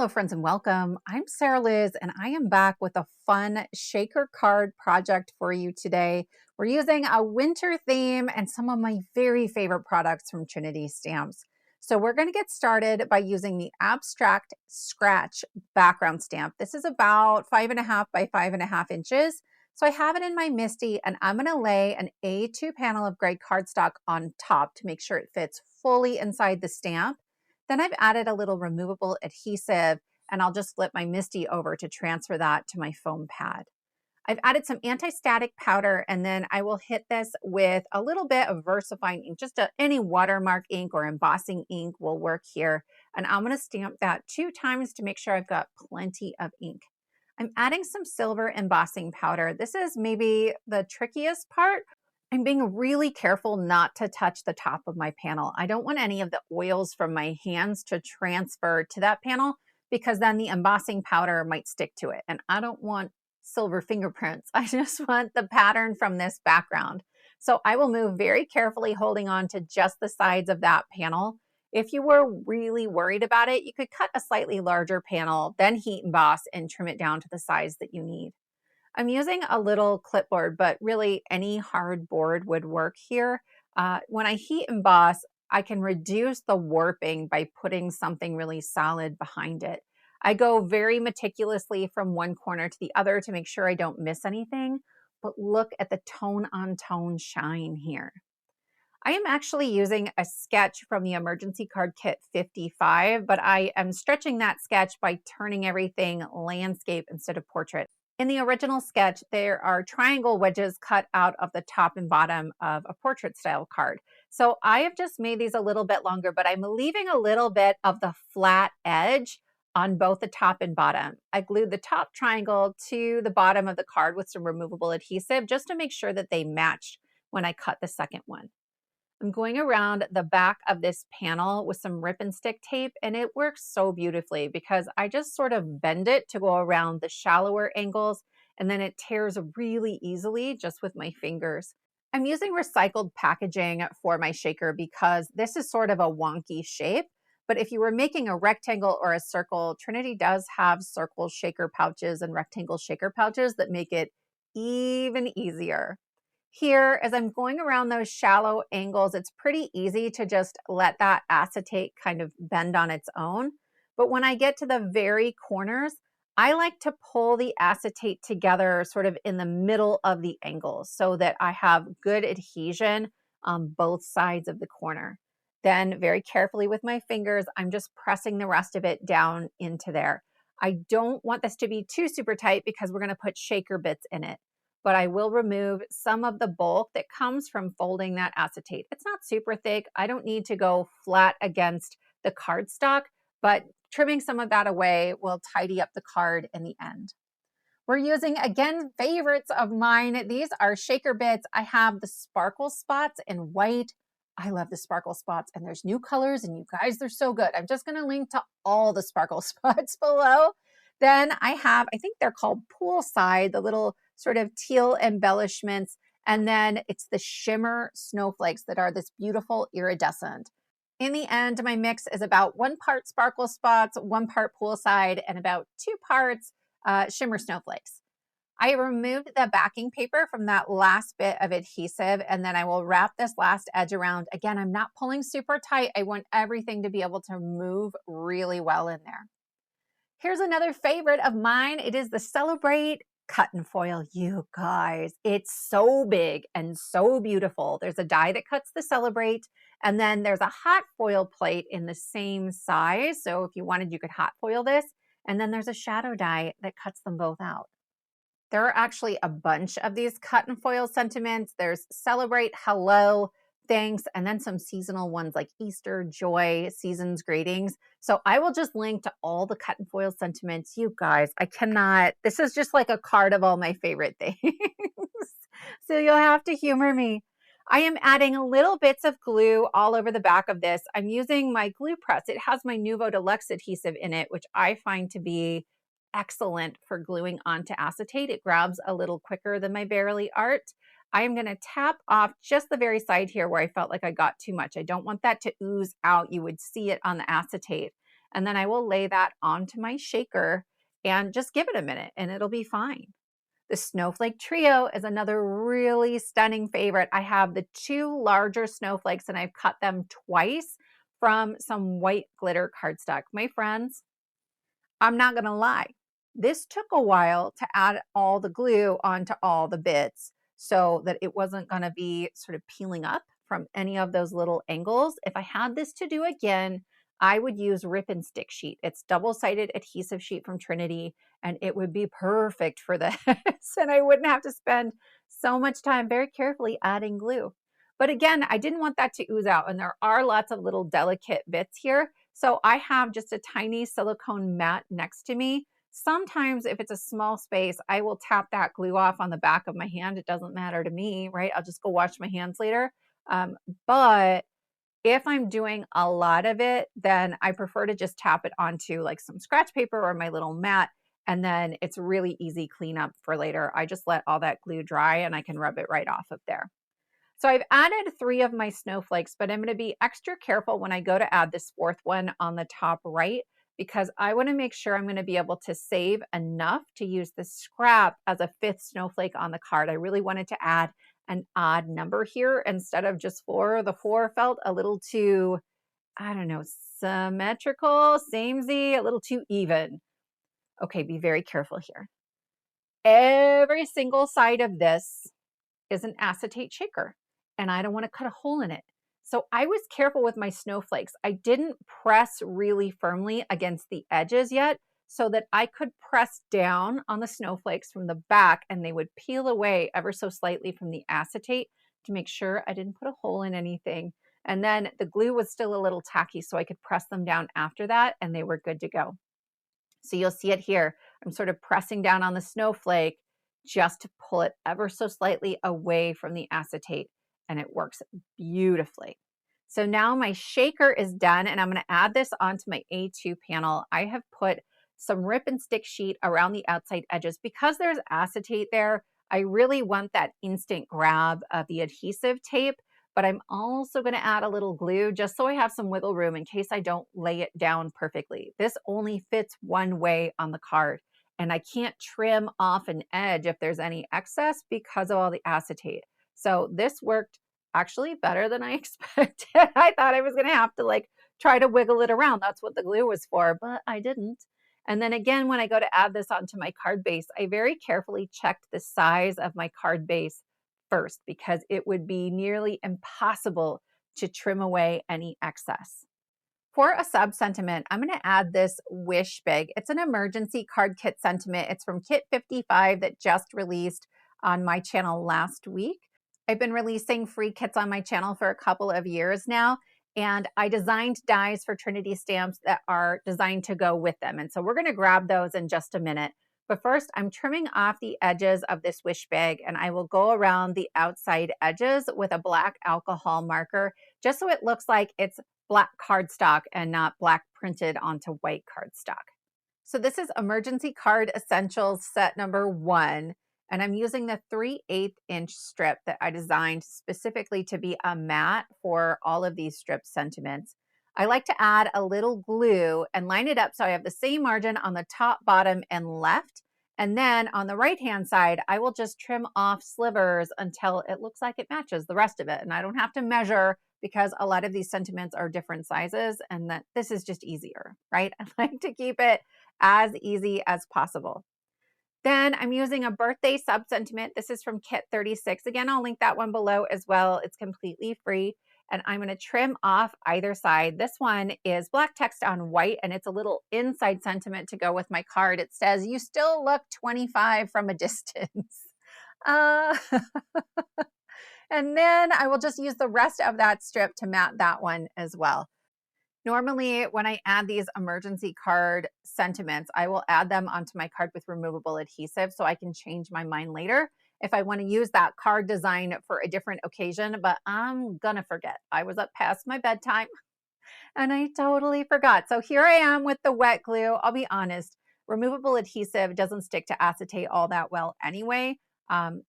Hello, friends, and welcome. I'm Sarah Liz, and I am back with a fun shaker card project for you today. We're using a winter theme and some of my very favorite products from Trinity Stamps. So we're going to get started by using the Abstract Scratch background stamp. This is about 5.5 by 5.5 inches. So I have it in my MISTI, and I'm going to lay an A2 panel of gray cardstock on top to make sure it fits fully inside the stamp. Then I've added a little removable adhesive, and I'll just flip my MISTI over to transfer that to my foam pad. I've added some anti-static powder, and then I will hit this with a little bit of VersaFine ink. Any watermark ink or embossing ink will work here. And I'm going to stamp that 2 times to make sure I've got plenty of ink. I'm adding some silver embossing powder. This is maybe the trickiest part. I'm being really careful not to touch the top of my panel. I don't want any of the oils from my hands to transfer to that panel because then the embossing powder might stick to it. And I don't want silver fingerprints. I just want the pattern from this background. So I will move very carefully, holding on to just the sides of that panel. If you were really worried about it, you could cut a slightly larger panel, then heat emboss and trim it down to the size that you need. I'm using a little clipboard, but really any hard board would work here. When I heat emboss, I can reduce the warping by putting something really solid behind it. I go very meticulously from one corner to the other to make sure I don't miss anything, but look at the tone on tone shine here. I am actually using a sketch from the Emergency Card Kit 55, but I am stretching that sketch by turning everything landscape instead of portrait. In the original sketch, there are triangle wedges cut out of the top and bottom of a portrait style card. So I have just made these a little bit longer, but I'm leaving a little bit of the flat edge on both the top and bottom. I glued the top triangle to the bottom of the card with some removable adhesive just to make sure that they matched when I cut the second one. I'm going around the back of this panel with some rip and stick tape, and it works so beautifully because I just sort of bend it to go around the shallower angles, and then it tears really easily just with my fingers. I'm using recycled packaging for my shaker because this is sort of a wonky shape, but if you were making a rectangle or a circle, Trinity does have circle shaker pouches and rectangle shaker pouches that make it even easier. Here, as I'm going around those shallow angles, it's pretty easy to just let that acetate kind of bend on its own. But when I get to the very corners, I like to pull the acetate together sort of in the middle of the angles so that I have good adhesion on both sides of the corner. Then very carefully with my fingers, I'm just pressing the rest of it down into there. I don't want this to be too super tight because we're going to put shaker bits in it, but I will remove some of the bulk that comes from folding that acetate. It's not super thick. I don't need to go flat against the cardstock, but trimming some of that away will tidy up the card in the end. We're using, again, favorites of mine. These are shaker bits. I have the sparkle spots in white. I love the sparkle spots, and there's new colors, and you guys, they're so good. I'm just gonna link to all the sparkle spots below. Then I have, I think they're called Poolside, the little sort of teal embellishments. And then it's the Shimmer Snowflakes that are this beautiful iridescent. In the end, my mix is about 1 part sparkle spots, 1 part Poolside, and about 2 parts Shimmer Snowflakes. I removed the backing paper from that last bit of adhesive, and then I will wrap this last edge around. Again, I'm not pulling super tight. I want everything to be able to move really well in there. Here's another favorite of mine. It is the Celebrate cut and foil. You guys, it's so big and so beautiful. There's a die that cuts the Celebrate, and then there's a hot foil plate in the same size. So if you wanted, you could hot foil this. And then there's a shadow die that cuts them both out. There are actually a bunch of these cut and foil sentiments. There's Celebrate, Hello, Thanks, and then some seasonal ones like Easter, Joy, Seasons, Greetings. So I will just link to all the cut and foil sentiments. You guys, I cannot, this is just like a card of all my favorite things. So you'll have to humor me. I am adding little bits of glue all over the back of this. I'm using my glue press. It has my Nuvo Deluxe adhesive in it, which I find to be excellent for gluing onto acetate. It grabs a little quicker than my Bearly Art. I am going to tap off just the very side here where I felt like I got too much. I don't want that to ooze out. You would see it on the acetate. And then I will lay that onto my shaker and just give it a minute and it'll be fine. The Snowflake Trio is another really stunning favorite. I have the two larger snowflakes and I've cut them twice from some white glitter cardstock. My friends, I'm not going to lie. This took a while to add all the glue onto all the bits so that it wasn't going to be sort of peeling up from any of those little angles. If I had this to do again, I would use Rip and Stick sheet. It's double-sided adhesive sheet from Trinity, and it would be perfect for this. And I wouldn't have to spend so much time very carefully adding glue. But again, I didn't want that to ooze out, and there are lots of little delicate bits here. So I have just a tiny silicone mat next to me. Sometimes if it's a small space, I will tap that glue off on the back of my hand. It doesn't matter to me, right? I'll just go wash my hands later. But if I'm doing a lot of it, then I prefer to just tap it onto like some scratch paper or my little mat. And then it's really easy cleanup for later. I just let all that glue dry and I can rub it right off of there. So I've added 3 of my snowflakes, but I'm going to be extra careful when I go to add this 4th one on the top right, because I want to make sure I'm going to be able to save enough to use the scrap as a 5th snowflake on the card. I really wanted to add an odd number here instead of just 4. The 4 felt a little too, I don't know, symmetrical, samey, a little too even. Okay, be very careful here. Every single side of this is an acetate shaker, and I don't want to cut a hole in it. So I was careful with my snowflakes. I didn't press really firmly against the edges yet so that I could press down on the snowflakes from the back and they would peel away ever so slightly from the acetate to make sure I didn't put a hole in anything. And then the glue was still a little tacky, so I could press them down after that and they were good to go. So you'll see it here. I'm sort of pressing down on the snowflake just to pull it ever so slightly away from the acetate, and it works beautifully. So now my shaker is done, and I'm going to add this onto my A2 panel. I have put some Rip and Stick sheet around the outside edges. Because there's acetate there, I really want that instant grab of the adhesive tape, but I'm also going to add a little glue just so I have some wiggle room in case I don't lay it down perfectly. This only fits one way on the card, and I can't trim off an edge if there's any excess because of all the acetate. So this worked actually better than I expected. I thought I was going to have to like try to wiggle it around. That's what the glue was for, but I didn't. And then again, when I go to add this onto my card base, I very carefully checked the size of my card base first because it would be nearly impossible to trim away any excess. For a sub sentiment, I'm going to add this Wish Bag. It's an emergency card kit sentiment. It's from Kit 55 that just released on my channel last week. I've been releasing free kits on my channel for a couple of years now, and I designed dies for Trinity stamps that are designed to go with them. And so we're going to grab those in just a minute. But first, I'm trimming off the edges of this Wish Bag, and I will go around the outside edges with a black alcohol marker, just so it looks like it's black cardstock and not black printed onto white cardstock. So this is Emergency Card Essentials set number 1, and I'm using the 3/8 inch strip that I designed specifically to be a mat for all of these strip sentiments. I like to add a little glue and line it up so I have the same margin on the top, bottom, and left. And then on the right-hand side, I will just trim off slivers until it looks like it matches the rest of it. And I don't have to measure because a lot of these sentiments are different sizes, and that this is just easier, right? I like to keep it as easy as possible. Then I'm using a birthday sub sentiment. This is from Kit 36. Again, I'll link that one below as well. It's completely free. And I'm going to trim off either side. This one is black text on white, and it's a little inside sentiment to go with my card. It says, "You still look 25 from a distance." And then I will just use the rest of that strip to mat that one as well. Normally, when I add these emergency card sentiments, I will add them onto my card with removable adhesive so I can change my mind later if I want to use that card design for a different occasion, but I'm gonna forget. I was up past my bedtime and I totally forgot. So here I am with the wet glue. I'll be honest, removable adhesive doesn't stick to acetate all that well anyway.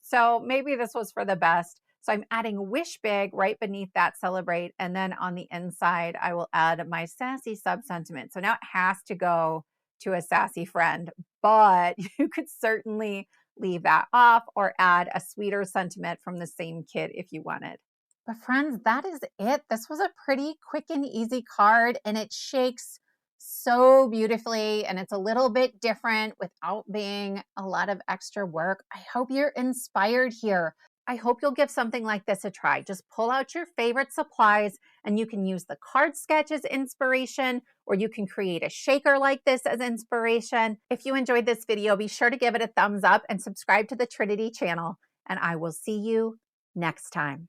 So maybe this was for the best. So I'm adding Wish Big right beneath that Celebrate. And then on the inside, I will add my sassy sub-sentiment. So now it has to go to a sassy friend, but you could certainly leave that off or add a sweeter sentiment from the same kit if you wanted. But friends, that is it. This was a pretty quick and easy card, and it shakes so beautifully, and it's a little bit different without being a lot of extra work. I hope you're inspired here. I hope you'll give something like this a try. Just pull out your favorite supplies, and you can use the card sketch as inspiration, or you can create a shaker like this as inspiration. If you enjoyed this video, be sure to give it a thumbs up and subscribe to the Trinity channel, and I will see you next time.